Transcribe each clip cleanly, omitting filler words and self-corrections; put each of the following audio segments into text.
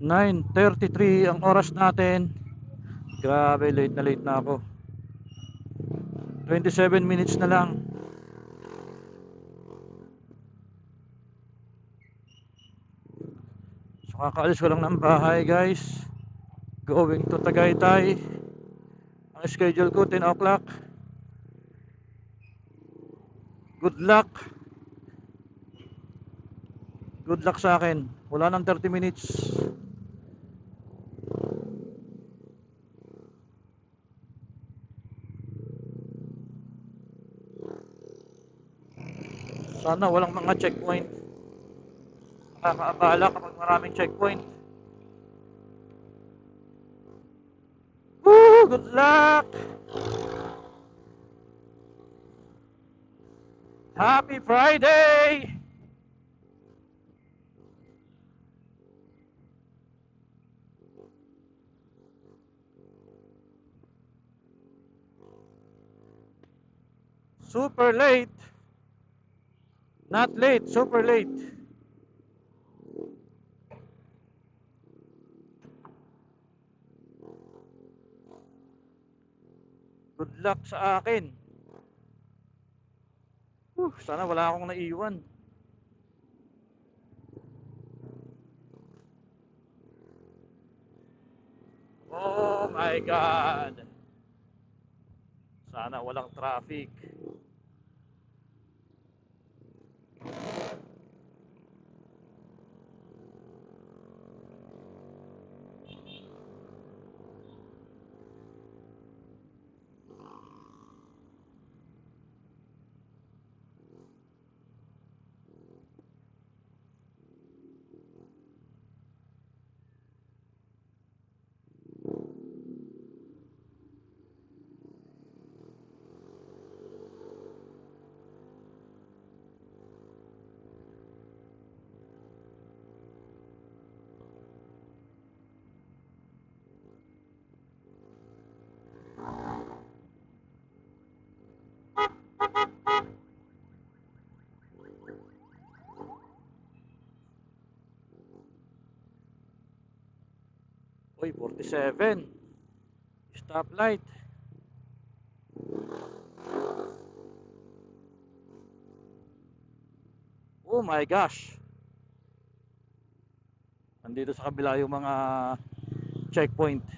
9:33 ang oras natin. Grabe, late na ako. 27 minutes na lang. So kakaalis ko lang ng bahay guys. Going to Tagaytay. Ang schedule ko 10 o'clock. Good luck. Good luck sa akin. Wala nang 30 minutes. Sana walang mga checkpoint. Nakakaabala kapag maraming checkpoint. Woo! Good luck! Happy Friday! Super late. Not late, super late. Good luck sa akin. Sana wala akong naiwan. Oh my God. Sana walang traffic. Uy, 47. Stoplight. Oh my gosh. Nandito sa kabila yung mga checkpoint.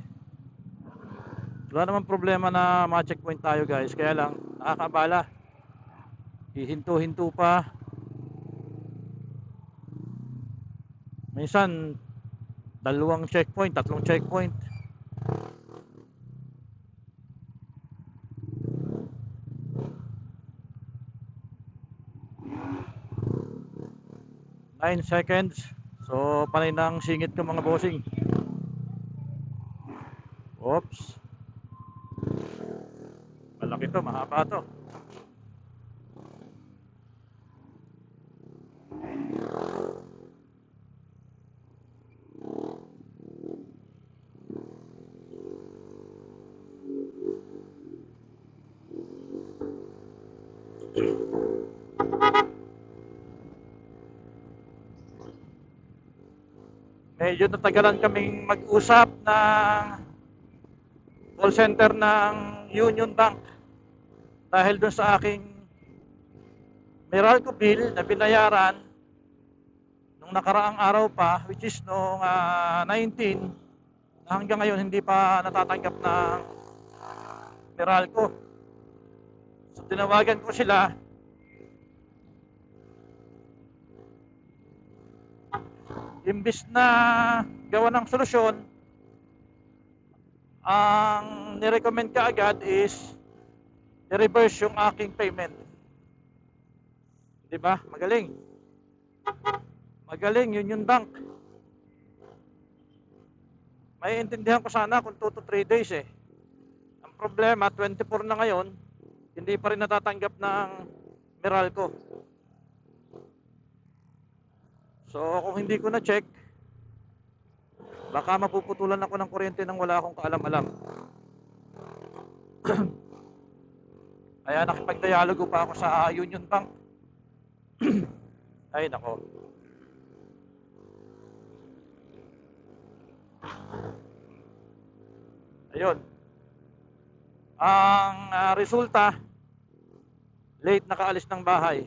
Wala naman problema na ma-checkpoint tayo guys. Kaya lang, nakakabala. Hihinto-hinto pa. Minsan, dalawang checkpoint, tatlong checkpoint. Nine seconds. So, panay ng singit ko mga bossing. Oops. Malaki to, mahaba to. Medyo natagalan kaming mag-usap na call center ng Union Bank dahil doon sa aking Meralco bill na binayaran nung nakaraang araw pa, which is nung 19, na hanggang ngayon hindi pa natatanggap ng Meralco. So tinawagan ko sila. Imbis na gawa ng solusyon, ang nirecommend ka agad is i-reverse yung aking payment. Diba? Magaling. Magaling, Union Bank. May intindihan ko sana kung 2 to 3 days eh. Ang problema, 24 na ngayon, hindi pa rin natatanggap ng Meralco. So kung hindi ko na-check, baka mapuputulan ako ng kuryente nang wala akong kaalam-alam. Kaya nakipag-dialogo pa ako sa Union Bank. Ay nako. Ayun. Ang resulta, late nakaalis ng bahay.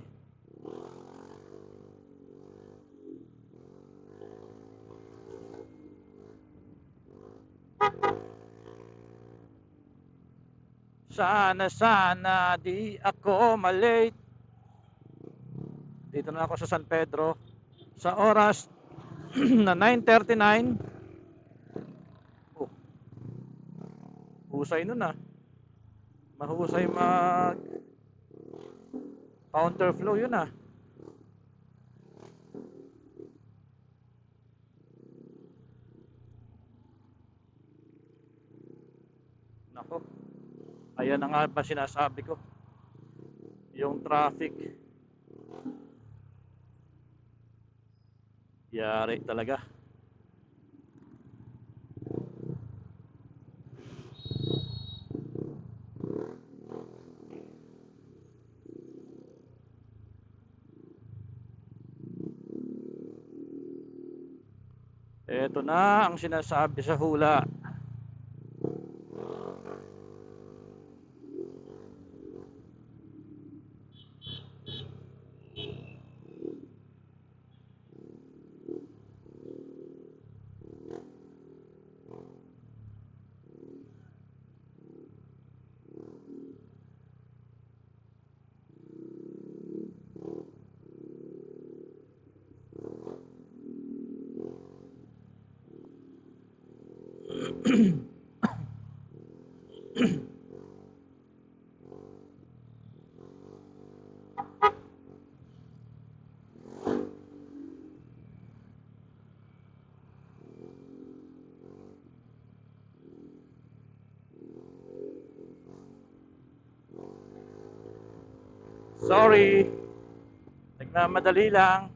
Sana di ako malate. Dito na ako sa San Pedro sa oras na 9:39. Oh, husay nun ah. Mahusay mag counterflow yun ah. Nako, ayan na nga ba sinasabi ko. Yung traffic. Yari talaga. Ito na ang sinasabi sa hula. Sorry, nagmamadali lang.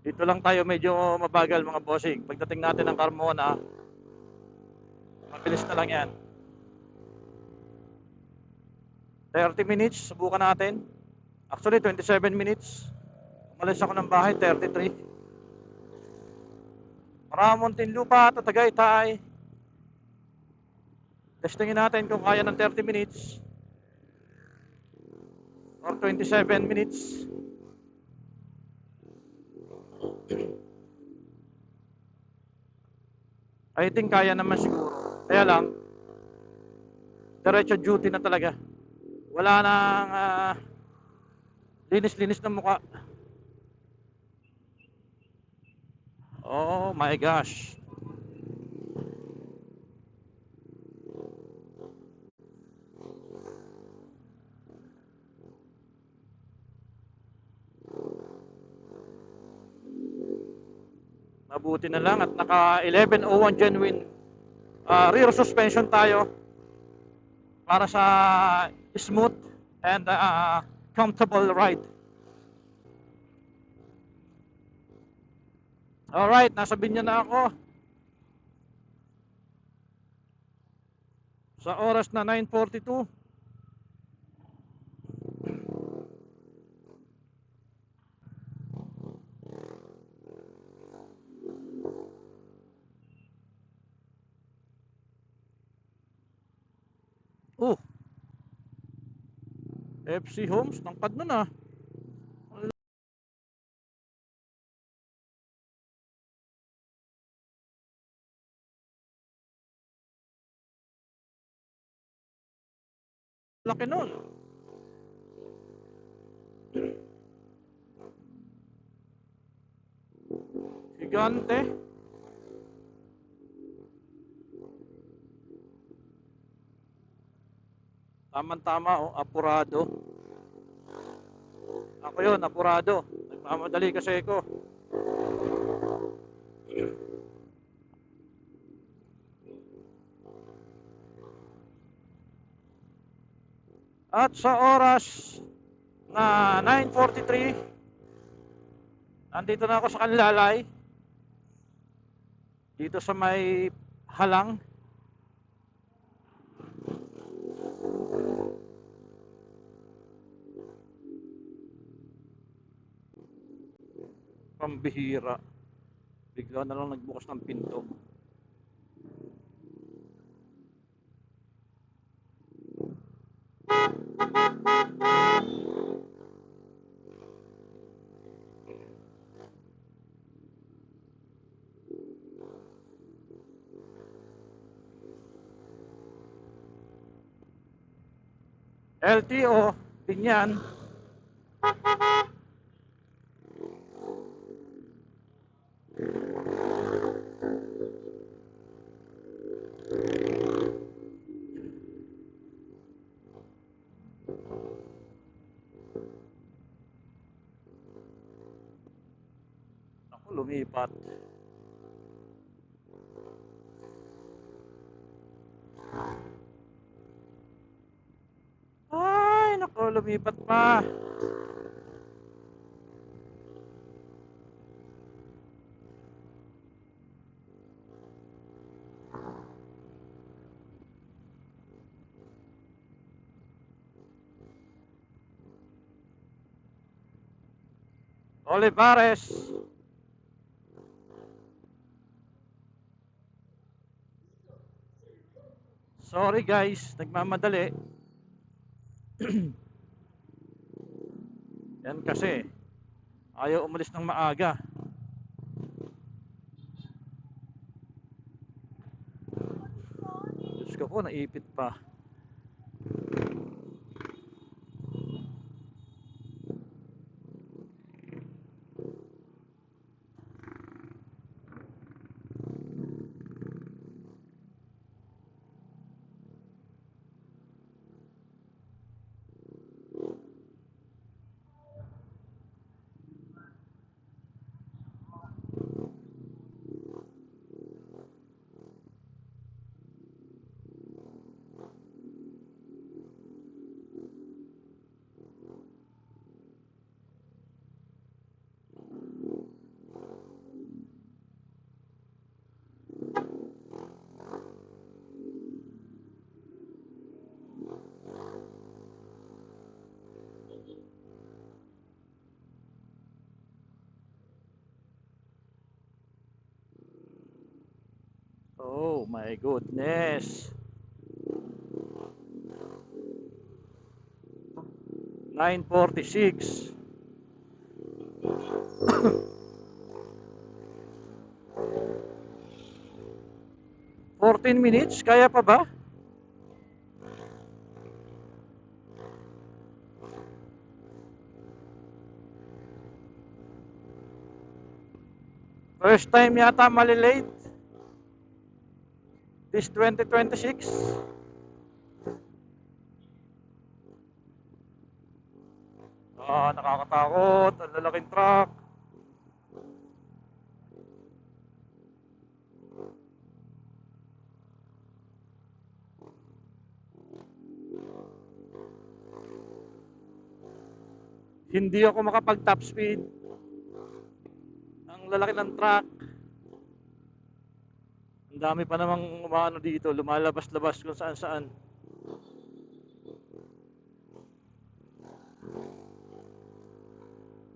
Dito lang tayo medyo mabagal mga bossing. Pagdating natin ng Carmona, mabilis na lang yan. 30 minutes, subukan natin. Actually, 27 minutes. Umalis ako ng bahay, 33. Maramontinlupa, Tagaytay. Testingin natin kung kaya ng 30 minutes or 27 minutes. I think kaya naman siguro. Kaya lang, diretso duty na talaga. Wala nang linis-linis ng mukha. Oh my gosh. Mabuti na lang at naka 1101 genuine rear suspension tayo para sa smooth and comfortable ride. Alright, nasa Binya na ako sa oras na 9:42. Oh, FC Homes, tangkad nun ah. Laki nun. Gigante. Tama-tama oh, apurado. Ako yun, apurado. Nagmamadali kasi ako. At sa oras na 9:43, nandito na ako sa Kanlalay. dito sa may halang. Pambihira, bigla na lang nagbukas ng pinto. LTO din yan. Ako, lumipat. Ay, naku, lumipat pa. Olivares. Sorry guys, nagmamadali. Yan kasi ayaw umalis ng maaga. Diyos ko po, naipit pa. Oh my goodness. 9:46. 14 minutes, kaya pa ba? First time yata malilate this 2026. Nakakatakot, ang lalaking truck. Hindi ako makapag top speed. Ang lalaki ng truck. Ang dami pa namang umaano dito, lumalabas-labas kung saan-saan.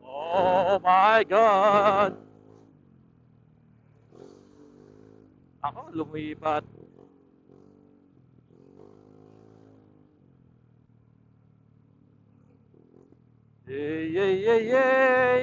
Oh my God! Ako, lumipat. Yay, yay, yay, yay!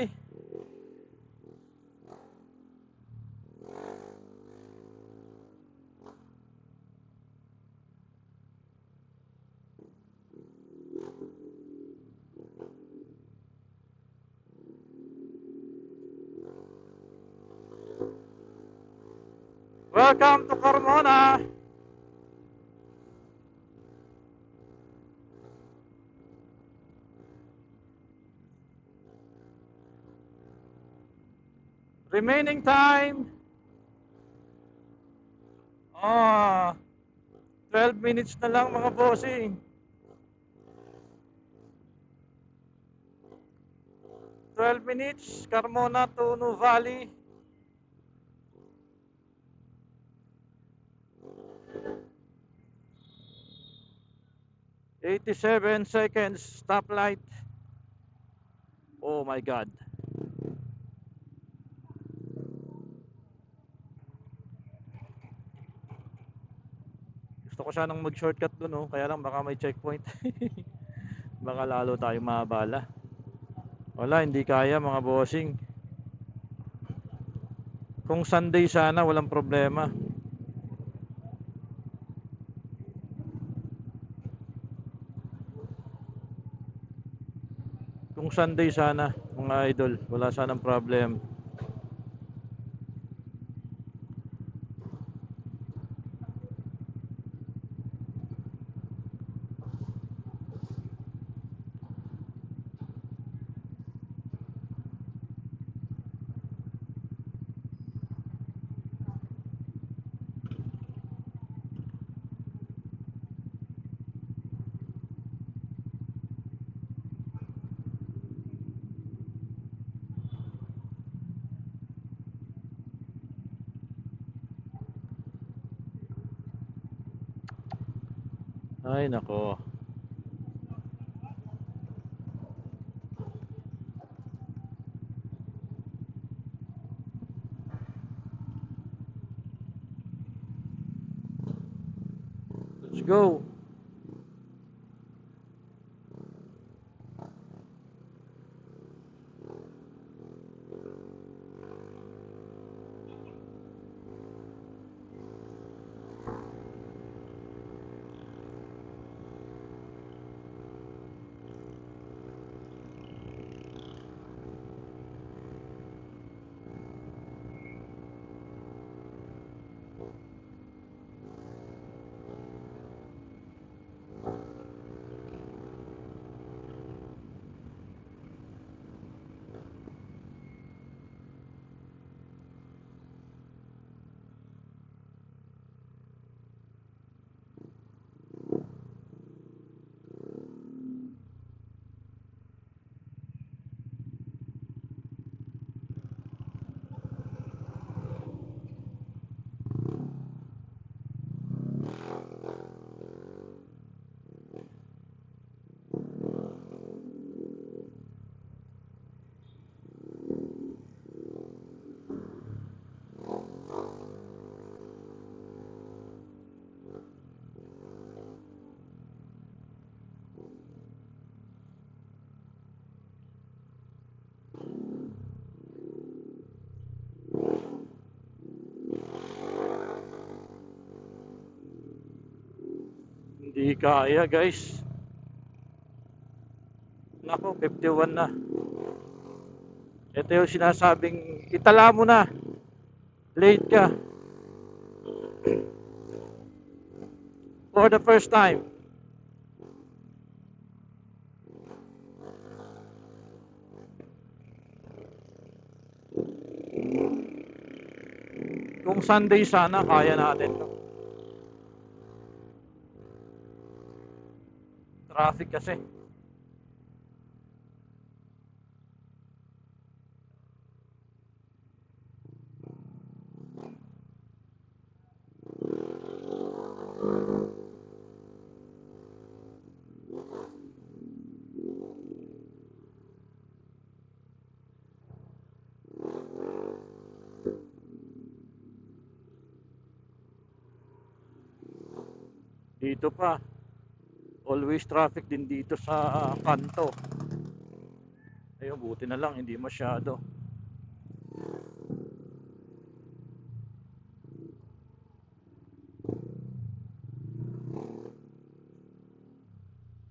Welcome to Carmona! Remaining time 12 minutes na lang mga bossing. 12 minutes, Carmona to Nuvali. 87 seconds stoplight. Oh my god. Gusto ko sanang mag shortcut dun, oh. Kaya lang baka may checkpoint. Baka lalo tayong mabala. Wala, hindi kaya mga bossing. Kung Sunday sana walang problema. Kung Sunday sana mga idol, wala sanang problem. Ay nako. Let's go. Hindi kaya guys. Nako, 51 na. Ito yung sinasabing itala mo na. Late ka. For the first time. Kung Sunday sana kaya natin to. Traffic kasi. Dito pa. Always traffic din dito sa kanto. Ayun, buti na lang hindi masyado.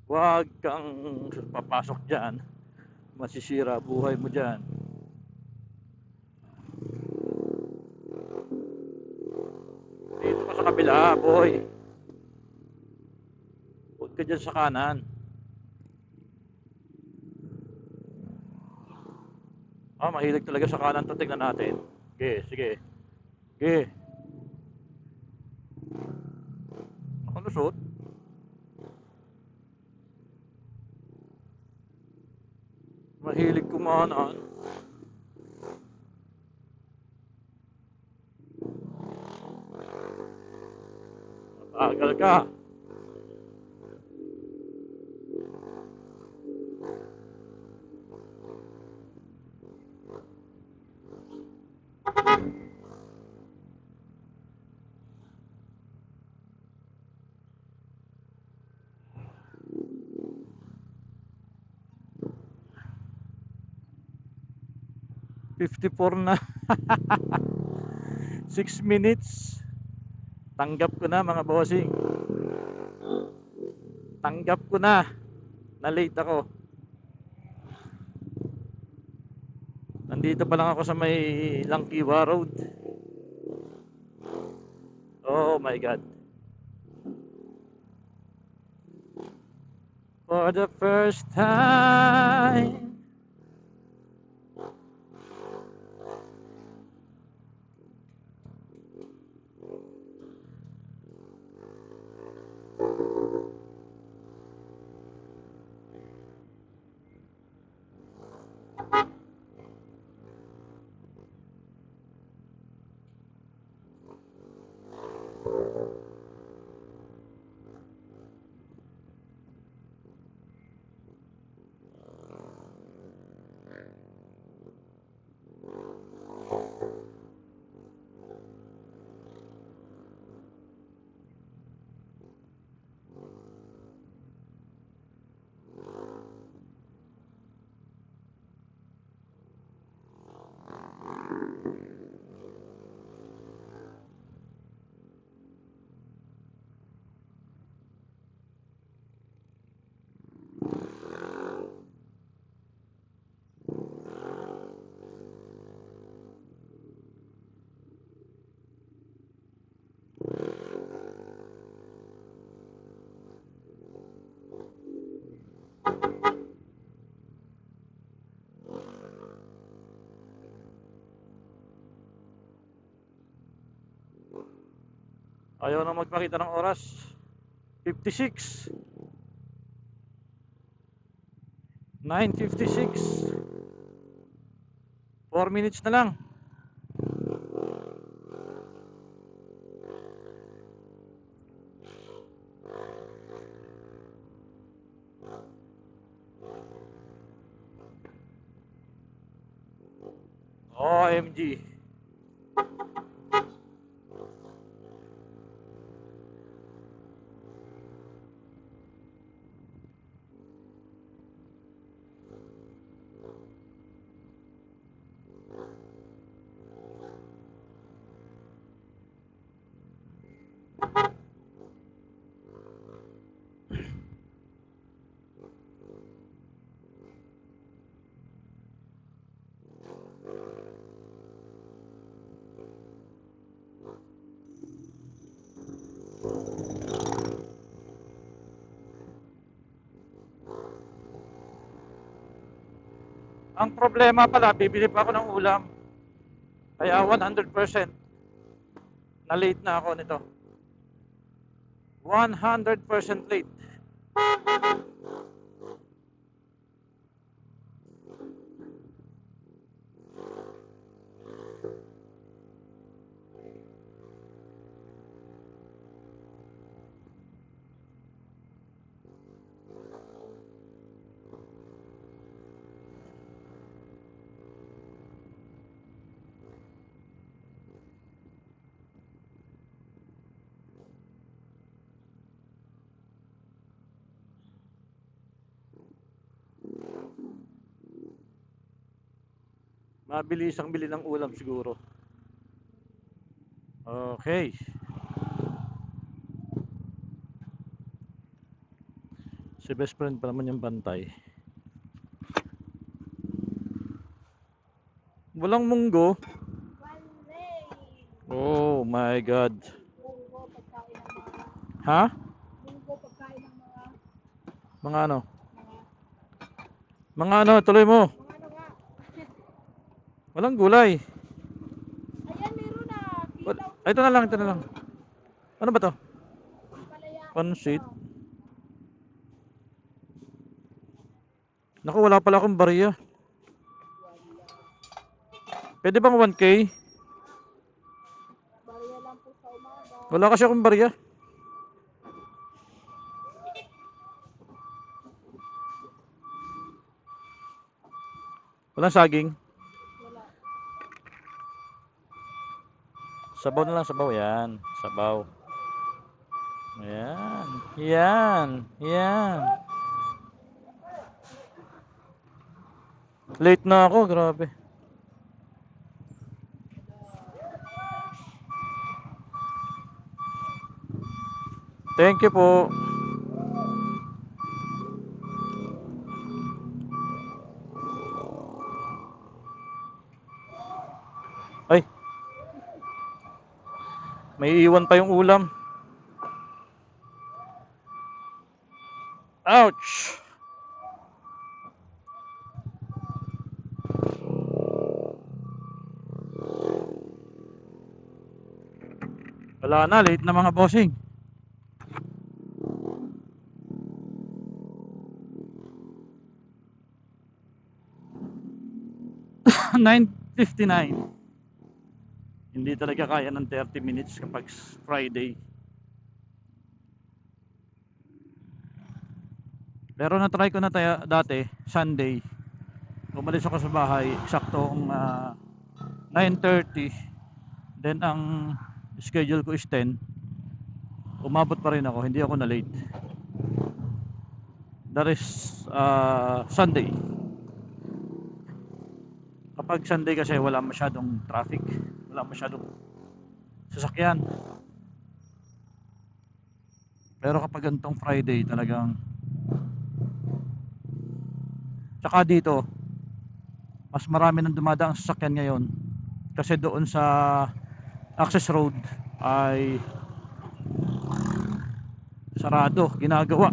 Huwag kang papasok dyan. Masisira buhay mo dyan. Dito ka sa kabila, boy. Huwag ka dyan sa kanan. Mahilig talaga sa kanan to. Tignan natin. Okay, sige. Okay. Ako lusot. Mahilig kumanan. Mabagal ka. 54 na. 6 minutes. Tanggap ko na mga bossing. Tanggap ko na late ako. Nandito pa lang ako sa may Langkiwa Road. Oh my God. For the first time. Ayaw na magpakita ng oras. 56. 9:56. 4 minutes na lang. OMG. Ang problema pala, bibili pa ako ng ulam. Kaya 100% na late na ako nito. 100% late. Mabilis ang bili ng ulam siguro. Okay. Si best friend pa naman yung bantay. Walang munggo. Oh my God. Ha? Mga ano? Mga ano, tuloy mo. Walang gulay. Ayan, meron na. Ay, ito na lang, ito na lang. Ano ba to? Pansit. Naku, wala pala akong bariya. Pwede bang 1K? Bariya lang po sa umaga. Wala kasi akong bariya. Walang saging. Wala. Sabaw na lang, sabaw. Yan, sabaw. Yan. Yan. Yan. Late na ako, grabe. Thank you po. Ay, may iwan pa yung ulam. Ouch! Wala na, late na mga bossing. (9:59) Hindi talaga kaya ng 30 minutes kapag Friday. Pero na-try ko na tayo dati, Sunday. Umalis ako sa bahay, eksaktong 9:30. Then ang schedule ko is 10. Umabot pa rin ako, hindi ako na late. That is Sunday. Kapag Sunday kasi wala masyadong traffic, wala masyadong sasakyan. Pero kapag ganitong Friday talagang, tsaka dito mas marami nang dumadaang sasakyan ngayon kasi doon sa access road ay sarado, ginagawa.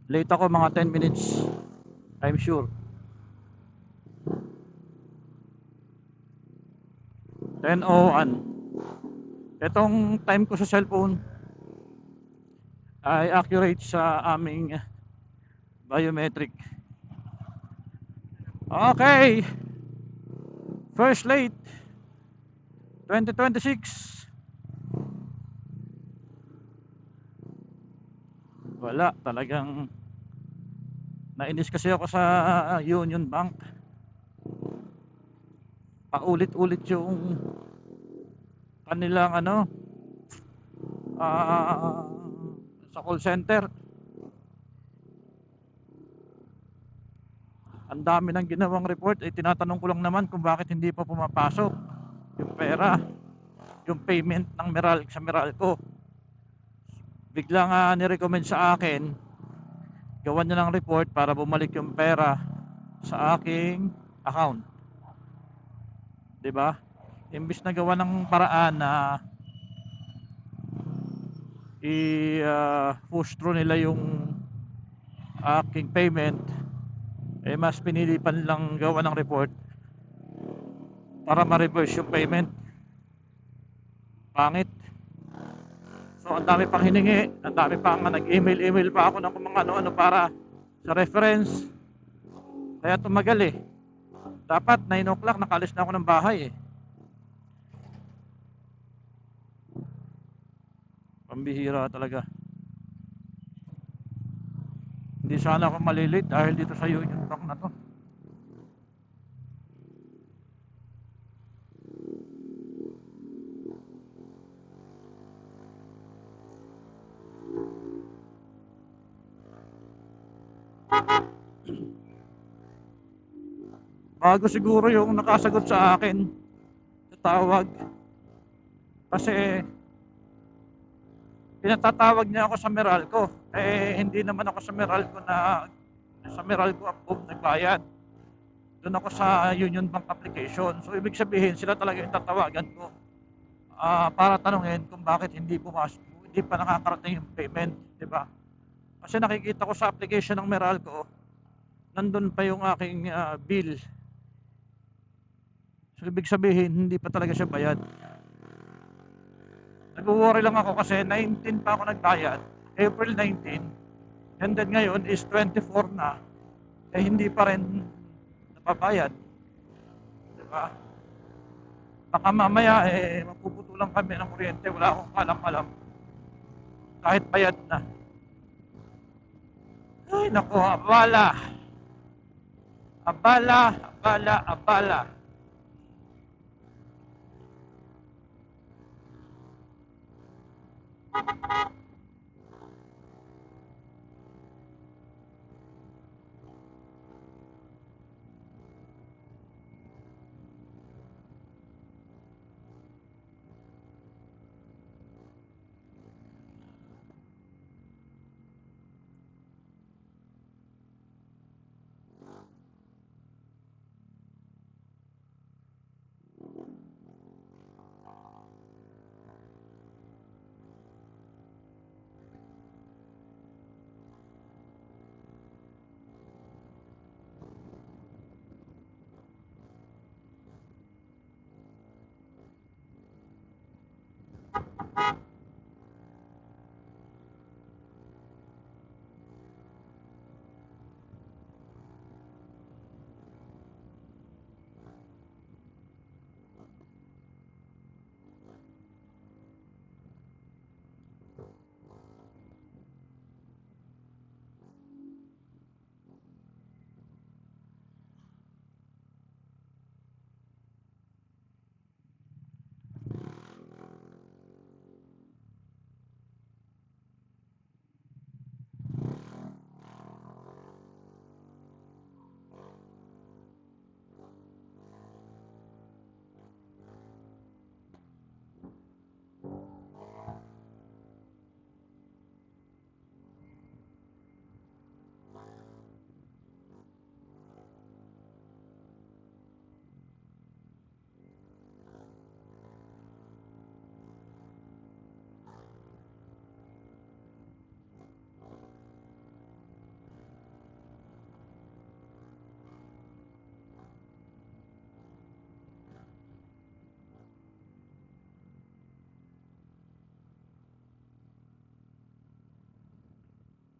Late ako mga 10 minutes, I'm sure. 10:01. Itong time ko sa cellphone ay accurate sa aming biometric. Okay, first late 2026. Wala, talagang nainis kasi ako sa Union Bank. Paulit-ulit yung kanilang sa call center. Ang dami ng ginawang report, tinatanong ko lang naman kung bakit hindi pa pumapasok yung pera, yung payment ng sa Meralco. Biglang nirecommend sa akin gawan niya ng report para bumalik yung pera sa aking account, 'di ba? Imbis na gawa ng paraan na push through nila yung aking payment, mas pinili pa nilang gawa ng report para ma-reverse yung payment. Pangit. So ang dami pang hiningi, ang dami pang nag-email pa ako ng kung mga ano-ano para sa reference. Kaya tumagal eh. Dapat 9 o'clock nakalis na ako ng bahay eh. Pambihira talaga. Hindi sana ako malilate dahil dito sa Union Bank na to. Bago siguro yung nakasagot sa akin sa tawag, kasi pinatatawag niya ako sa Meralco, hindi naman ako sa Meralco approved nagbayad. Doon ako sa Union Bank application. So ibig sabihin sila talaga yung tatawagan ko para tanungin kung bakit hindi pa nakakarating yung payment, di ba? Kasi nakikita ko sa application ng Meralco, nandun pa yung aking bill. So ibig sabihin hindi pa talaga siya bayad. Nag-worry lang ako kasi 19 pa ako nagbayad, April 19, and then ngayon is 24 na. eh hindi pa rin napabayad, di ba? Baka mamaya eh mapuputulan kami ng kuryente, wala akong alam-alam kahit bayad na. Ay nako, abala, abala, abala, abala.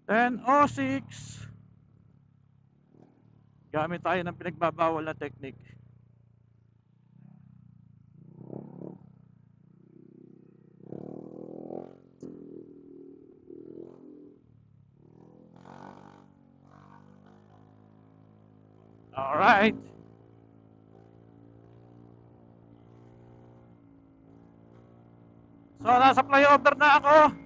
Then 06, gamit tayo ng pinagbabawal na technique. Alright. So nasa flyover na ako.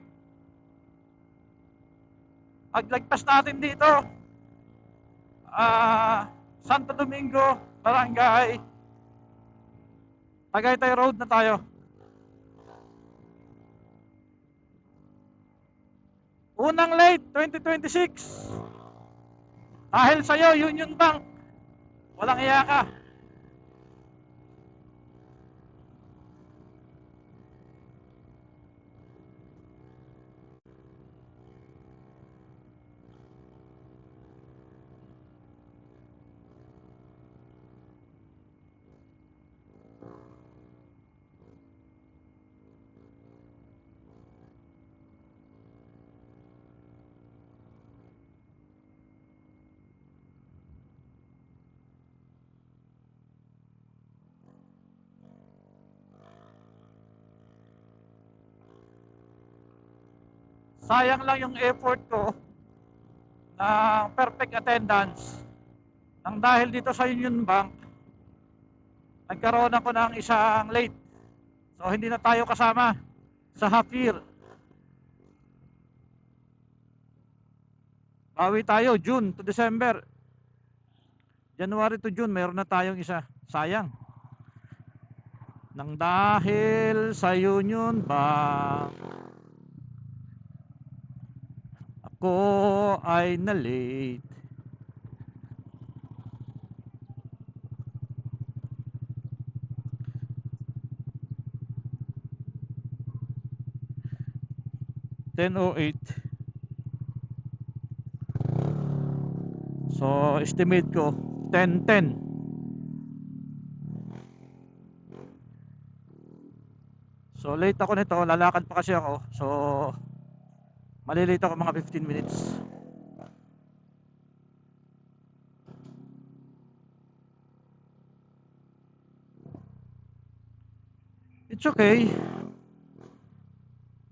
Paglagpas natin dito, Santo Domingo, Barangay Tagaytay Road na tayo. Unang late 2026. Dahil sa'yo, Union Bank, walang iya ka. Sayang lang yung effort ko ng perfect attendance. Nang dahil dito sa Union Bank, nagkaroon ako ng isang late. So hindi na tayo kasama sa half year. Bawi tayo June to December. January to June, mayroon na tayong isa. Sayang. Nang dahil sa Union Bank, ako ay na-late. $10.08. So estimate ko 10:10. So late ako nito, lalakad pa kasi ako. So malilate ako mga 15 minutes. It's okay.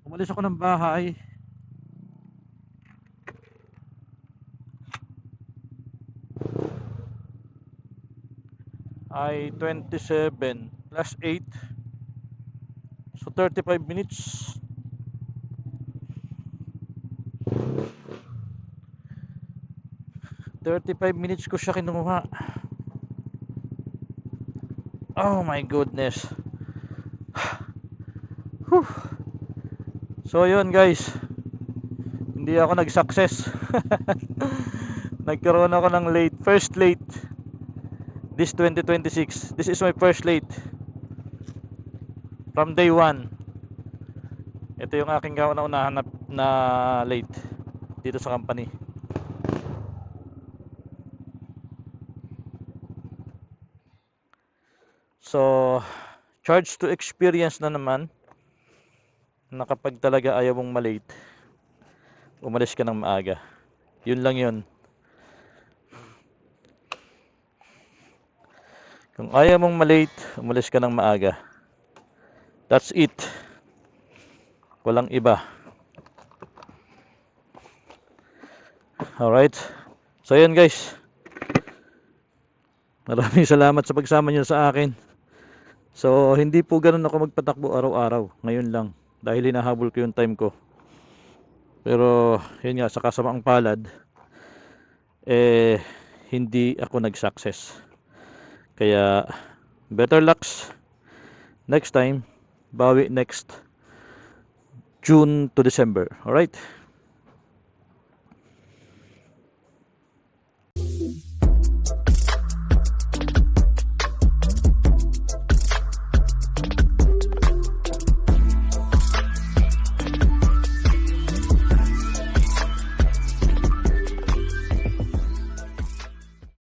Umalis ako ng bahay. Ay 27 plus 8. So 35 minutes. "35 minutes ko siya kinuha." Oh my goodness. Whew. So yun guys, hindi ako nag-success. Nagkaroon ako ng first late this 2026. This is my first late from day 1. Ito yung aking kauna-unahan na late dito sa company. So, charge to experience na naman na kapag talaga ayaw mong malate, umalis ka ng maaga. Yun lang yun. Kung ayaw mong malate, umalis ka ng maaga. That's it. Walang iba. Alright. So yun guys. Maraming salamat sa pagsama nyo sa akin. So hindi po ganun ako magpatakbo araw-araw. Ngayon lang. Dahil hinahabol ko yung time ko. Pero yun nga, sa kasamaang palad, hindi ako nag-success. Kaya better lucks next time. Bawi next June to December. Alright?